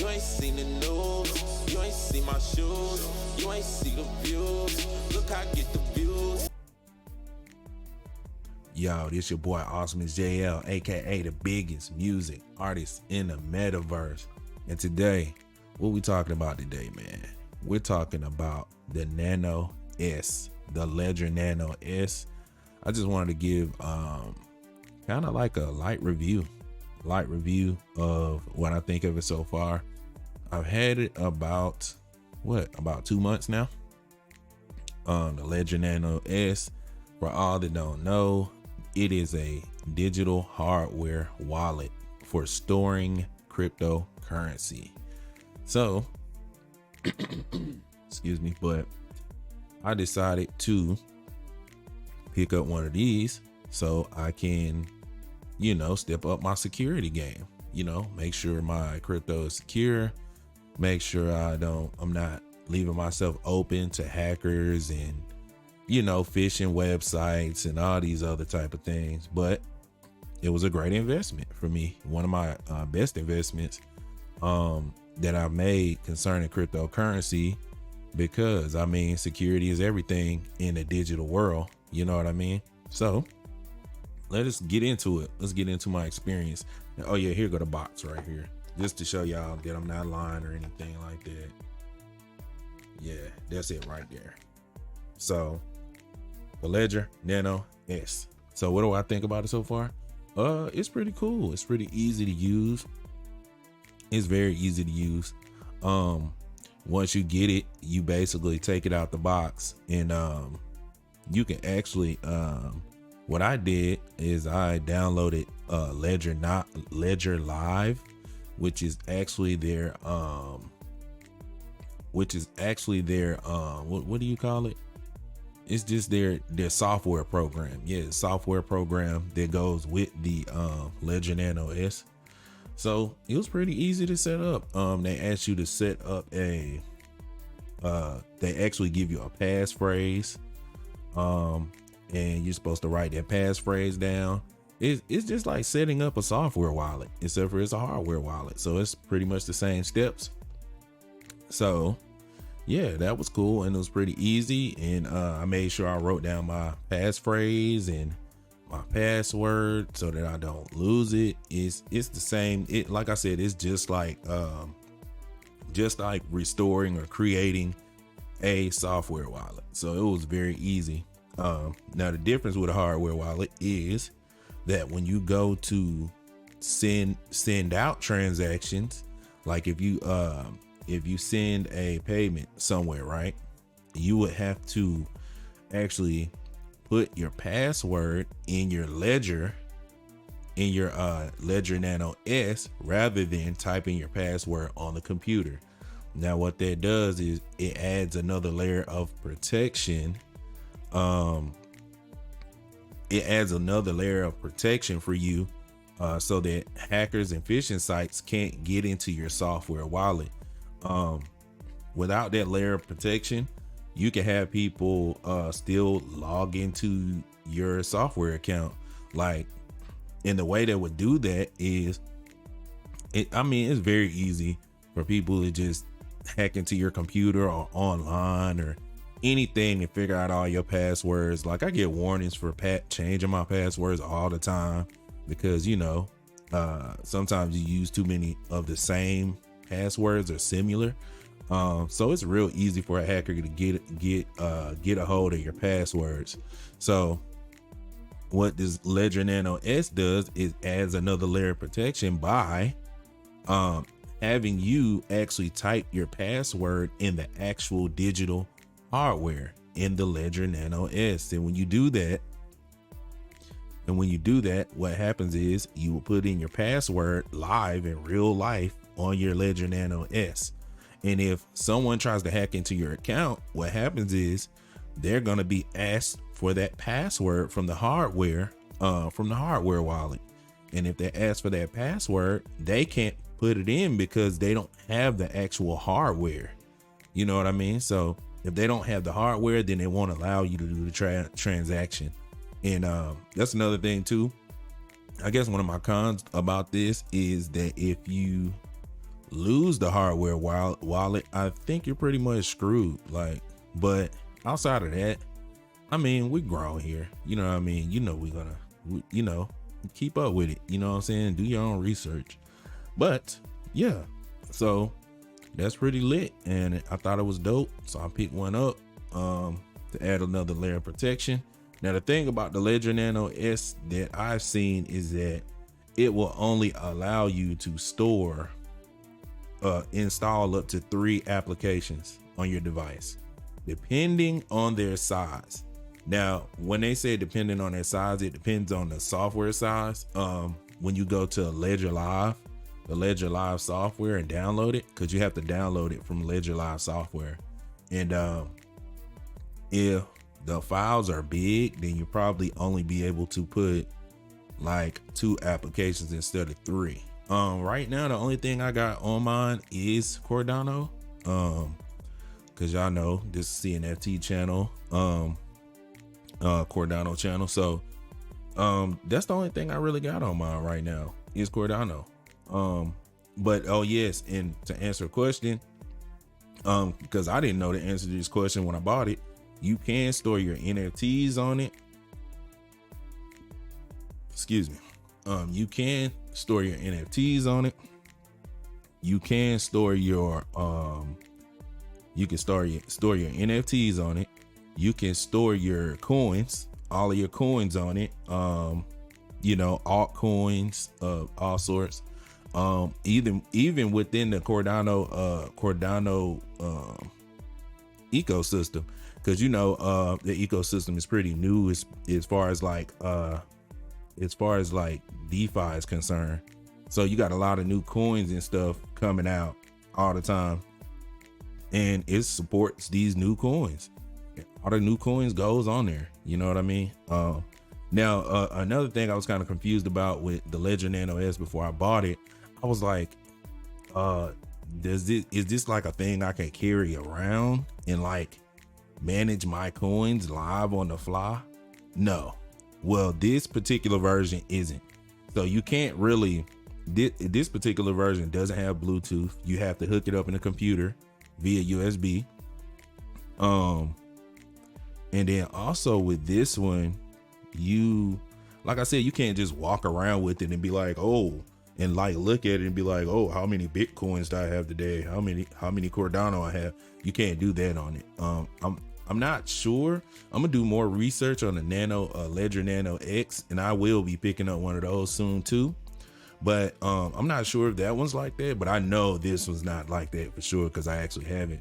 You ain't seen the news, you ain't seen my shoes, you ain't see the views. Look, I get the views. Yo, this your boy Awesomeisjayell, aka the biggest music artist in the metaverse. And today, what we talking about today, man? We're talking about the Nano S, the Ledger Nano S. I just wanted to give kind of like a light review of what I think of it so far. I've had it about 2 months now. The Ledger Nano S, for all that don't know, it is a digital hardware wallet for storing cryptocurrency. So, excuse me, but I decided to pick up one of these so I can, step up my security game, make sure my crypto is secure, make sure I'm not leaving myself open to hackers and, phishing websites and all these other type of things. But it was a great investment for me. One of my best investments that I've made concerning cryptocurrency, because security is everything in the digital world. You know what I mean? So let us get into it. Let's get into my experience. Oh yeah, here go the box right here, just to show y'all that I'm not lying or anything like that. Yeah, that's it right there. So the Ledger Nano S. So what do I think about it so far? It's pretty cool. It's pretty easy to use. It's very easy to use. Once you get it, you basically take it out the box, and you can actually what I did is I downloaded Ledger Live, which is actually their what do you call it? It's just their software program. Yeah, software program that goes with the Ledger Nano S. So it was pretty easy to set up. They asked you to set up they actually give you a passphrase, and you're supposed to write that passphrase down. It's just like setting up a software wallet, except for it's a hardware wallet. So it's pretty much the same steps. So yeah, that was cool, and it was pretty easy. And I made sure I wrote down my passphrase and my password so that I don't lose it. It's the same. Like I said, it's just like restoring or creating a software wallet. So it was very easy. Now the difference with a hardware wallet is that when you go to send out transactions, like if you send a payment somewhere, right, you would have to actually put your password in your Ledger Nano S rather than typing your password on the computer. Now what that does is it adds another layer of protection. It adds another layer of protection for you, so that hackers and phishing sites can't get into your software wallet. Without that layer of protection, you can have people still log into your software account. And the way that would do that is, it's very easy for people to just hack into your computer or online or anything to figure out all your passwords. Like, I get warnings for changing my passwords all the time, because sometimes you use too many of the same passwords or similar. So it's real easy for a hacker to get a hold of your passwords. So what this Ledger Nano S does is adds another layer of protection by having you actually type your password in the actual digital hardware in the Ledger Nano S. And when you do that, what happens is you will put in your password live in real life on your Ledger Nano S. And if someone tries to hack into your account, what happens is they're going to be asked for that password from the hardware wallet. And if they ask for that password, they can't put it in because they don't have the actual hardware. You know what I mean? So if they don't have the hardware, then they won't allow you to do the transaction. And that's another thing too. I guess one of my cons about this is that if you lose the hardware wallet, I think you're pretty much screwed. Like, but outside of that, I mean, we grown here. You know what I mean? You know, you know, keep up with it. You know what I'm saying? Do your own research. But yeah, so that's pretty lit. And I thought it was dope. So I picked one up to add another layer of protection. Now, the thing about the Ledger Nano S that I've seen is that it will only allow you to install up to 3 applications on your device, depending on their size. Now, when they say depending on their size, it depends on the software size. When you go to Ledger Live, the Ledger Live software, and download it, because you have to download it from Ledger Live software. And if the files are big, then you probably only be able to put like 2 applications instead of 3. Right now, the only thing I got on mine is Cardano. Cause y'all know this Cnft channel, Cardano channel. So, that's the only thing I really got on mine right now is Cardano. But oh yes, and to answer a question, because I didn't know the answer to this question when I bought it, you can store your NFTs on it. Excuse me. You can store your NFTs on it. You can store your you can store your NFTs on it. You can store your coins, all of your coins on it. You know, altcoins of all sorts. Even within the Cardano ecosystem, because you know the ecosystem is pretty new as far as like DeFi is concerned. So you got a lot of new coins and stuff coming out all the time, and it supports these new coins. All the new coins goes on there. You know what I mean? Now another thing I was kind of confused about with the Ledger Nano S before I bought it, I was like, is this like a thing I can carry around and like manage my coins live on the fly? No. Well, this particular version isn't. So you can't really, this particular version doesn't have Bluetooth. You have to hook it up in a computer via USB. And then also with this one, like I said, you can't just walk around with it and be like, oh, and like look at it and be like, oh, how many Bitcoins do I have today? How many Cardano I have? You can't do that on it. I'm not sure. I'm gonna do more research on the Ledger Nano X, and I will be picking up one of those soon too. But I'm not sure if that one's like that, but I know this one's not like that for sure because I actually have it.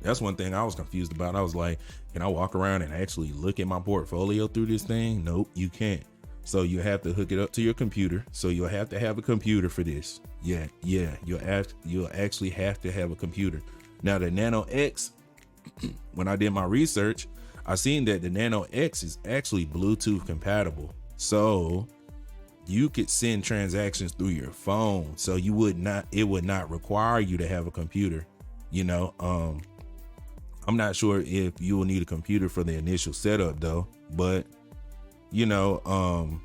That's one thing I was confused about. I was like, can I walk around and actually look at my portfolio through this thing? Nope, you can't. So you have to hook it up to your computer. So you'll have to have a computer for this. Yeah, you'll actually have to have a computer. Now the Nano X, when I did my research, I seen that the Nano X is actually Bluetooth compatible. So you could send transactions through your phone. So it would not require you to have a computer. You know, I'm not sure if you will need a computer for the initial setup though, but you know,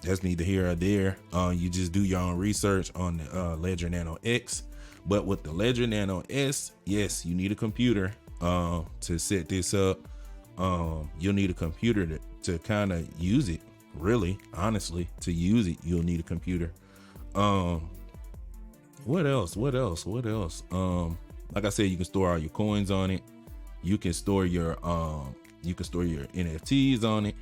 that's neither here or there. You just do your own research on the Ledger Nano X. But with the Ledger Nano S, yes, you need a computer to set this up. You'll need a computer to kind of use it. Really, honestly, to use it, you'll need a computer. What else? Like I said, you can store all your coins on it. You can store your NFTs on it.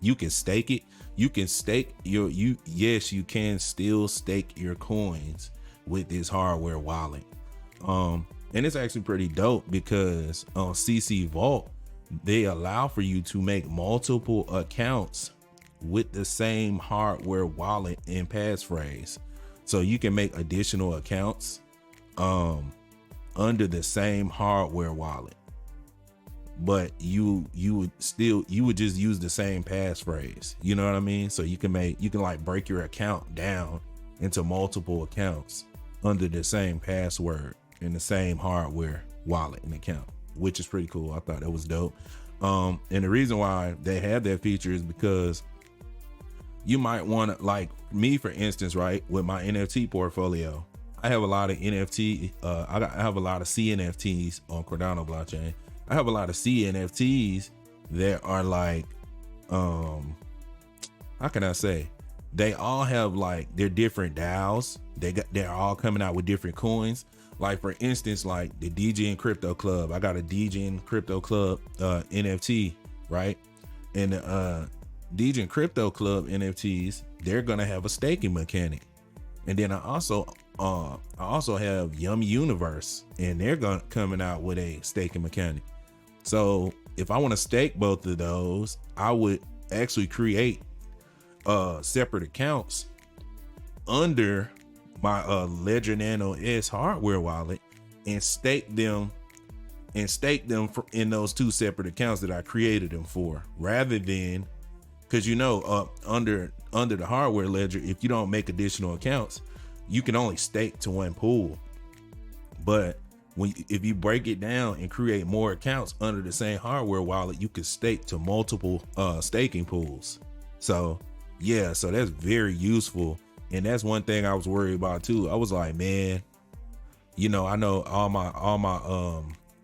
You can stake it. You can stake yes, you can still stake your coins with this hardware wallet. And it's actually pretty dope because on CC Vault, they allow for you to make multiple accounts with the same hardware wallet and passphrase. So you can make additional accounts under the same hardware wallet, but you would just use the same passphrase. You know what I mean? So you can like break your account down into multiple accounts under the same password in the same hardware wallet and account, which is pretty cool. I thought that was dope. And the reason why they have that feature is because you might want to, like me, for instance, right, with my NFT portfolio, I have a lot of NFT. I have a lot of Cnfts on Cardano blockchain. I have a lot of Cnfts that are like, how can I say? They all have like their different DAOs. They're all coming out with different coins. Like for instance, like the DGen Crypto Club. I got a DGen Crypto Club NFT, right? And the DGen Crypto Club NFTs, they're gonna have a staking mechanic. And then I also have Yum Universe, and they're coming out with a staking mechanic. So if I want to stake both of those, I would actually create separate accounts under my Ledger Nano S hardware wallet and stake them in those two separate accounts that I created them for, rather than, because under the hardware ledger, if you don't make additional accounts, you can only stake to one pool. But if you break it down and create more accounts under the same hardware wallet, you can stake to multiple staking pools. So yeah, so that's very useful. And that's one thing I was worried about too. I was like, man, I know all my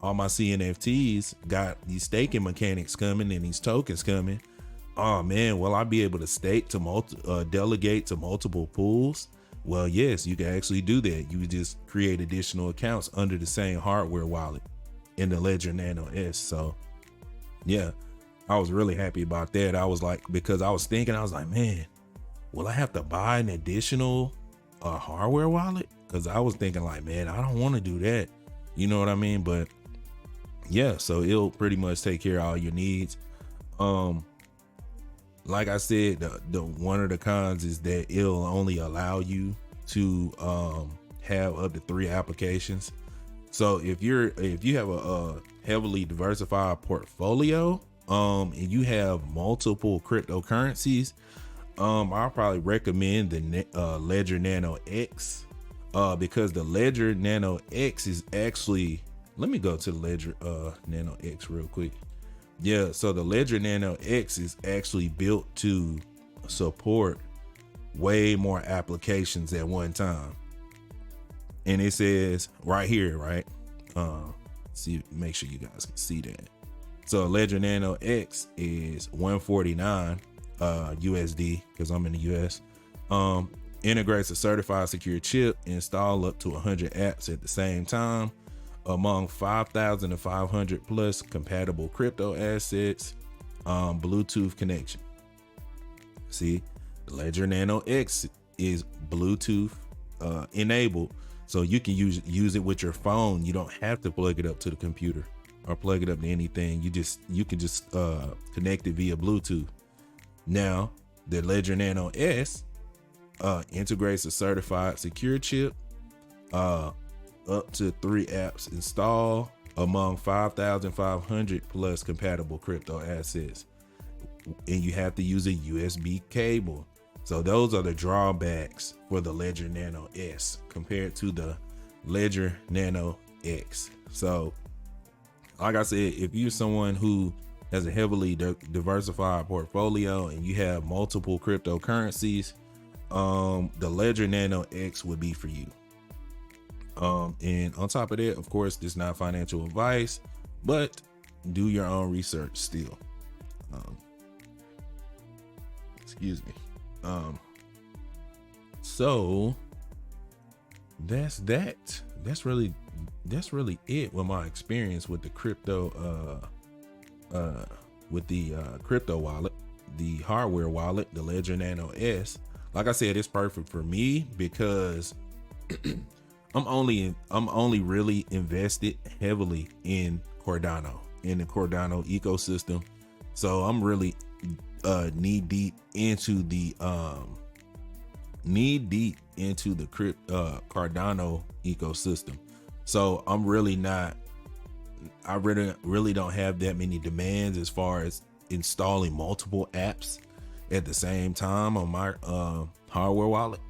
CNFTs got these staking mechanics coming and these tokens coming. Oh man, will I be able to stake to delegate to multiple pools? Well, yes, you can actually do that. You just create additional accounts under the same hardware wallet in the Ledger Nano S. So yeah, I was really happy about that. I was like, because I was like, man, will I have to buy an additional hardware wallet? Because I was thinking like, man, I don't want to do that. You know what I mean? But yeah, so it'll pretty much take care of all your needs. Like I said, the one of the cons is that it'll only allow you to have up to 3 applications. So if you have a heavily diversified portfolio and you have multiple cryptocurrencies, I'll probably recommend the Ledger Nano X because the Ledger Nano X is actually, let me go to the Ledger Nano X real quick. Yeah, so the Ledger Nano X is actually built to support way more applications at one time. And it says right here, right? Make sure you guys can see that. So Ledger Nano X is $149 USD, because I'm in the US. Integrates a certified secure chip, install up to 100 apps at the same time, among 5,500 plus compatible crypto assets, Bluetooth connection. See, Ledger Nano X is Bluetooth enabled, so you can use it with your phone. You don't have to plug it up to the computer or plug it up to anything. You can just connect it via Bluetooth. Now, the Ledger Nano S integrates a certified secure chip, up to 3 apps install, among 5,500 plus compatible crypto assets, and you have to use a USB cable. So those are the drawbacks for the Ledger Nano S compared to the Ledger Nano X. So like I said, if you're someone who has a heavily diversified portfolio and you have multiple cryptocurrencies, the Ledger Nano X would be for you. And on top of that, of course, this is not financial advice, but do your own research still. Excuse me. So that's that. That's really it with my experience with the crypto, with the crypto wallet, the hardware wallet, the Ledger Nano S. Like I said, it's perfect for me because I'm only really invested heavily in Cardano, in the Cardano ecosystem. So I'm really knee deep into the Cardano ecosystem. So I'm really not, I really don't have that many demands as far as installing multiple apps at the same time on my hardware wallet.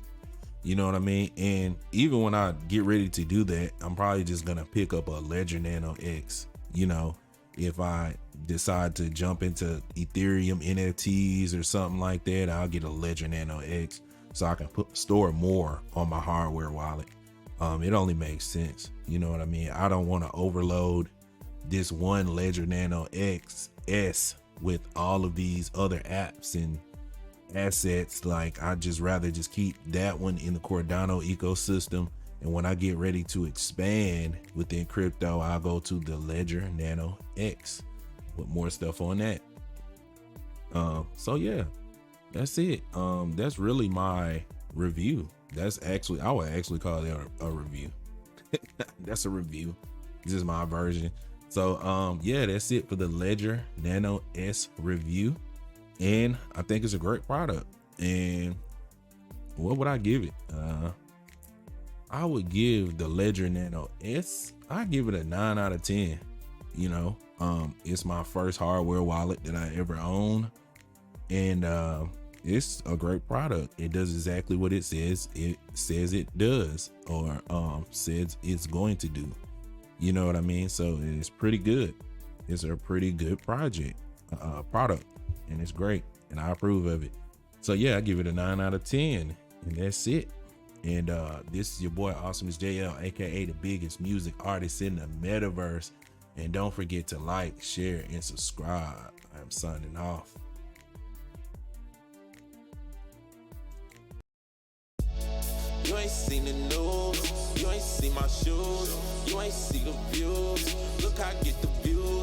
You know what I mean? And even when I get ready to do that, I'm probably just gonna pick up a Ledger Nano X. You know, if I decide to jump into Ethereum NFTs or something like that, I'll get a Ledger Nano X so I can store more on my hardware wallet. It only makes sense. You know what I mean? I don't want to overload this one Ledger Nano S with all of these other apps and assets. Like, I just rather just keep that one in the Cardano ecosystem. And when I get ready to expand within crypto, I'll go to the Ledger Nano X with more stuff on that. So yeah, that's it. That's really my review. That's actually, I would actually call it a review. That's a review. This is my version. So yeah, that's it for the Ledger Nano S review. And I think it's a great product. And what would I give it? I would give the Ledger Nano S, I give it a 9 out of 10. You know, it's my first hardware wallet that I ever owned. And it's a great product. It does exactly what it says. It says it does, or says it's going to do. You know what I mean? So it's pretty good. It's a pretty good product, and it's great, and I approve of it. So yeah, I give it a 9 out of 10, and that's it. And this is your boy Awesomeisjayell, aka the biggest music artist in the metaverse. And don't forget to like, share, and subscribe. I'm signing off. You ain't seen the news, you ain't seen my shoes, you ain't see the views. Look, I get the views.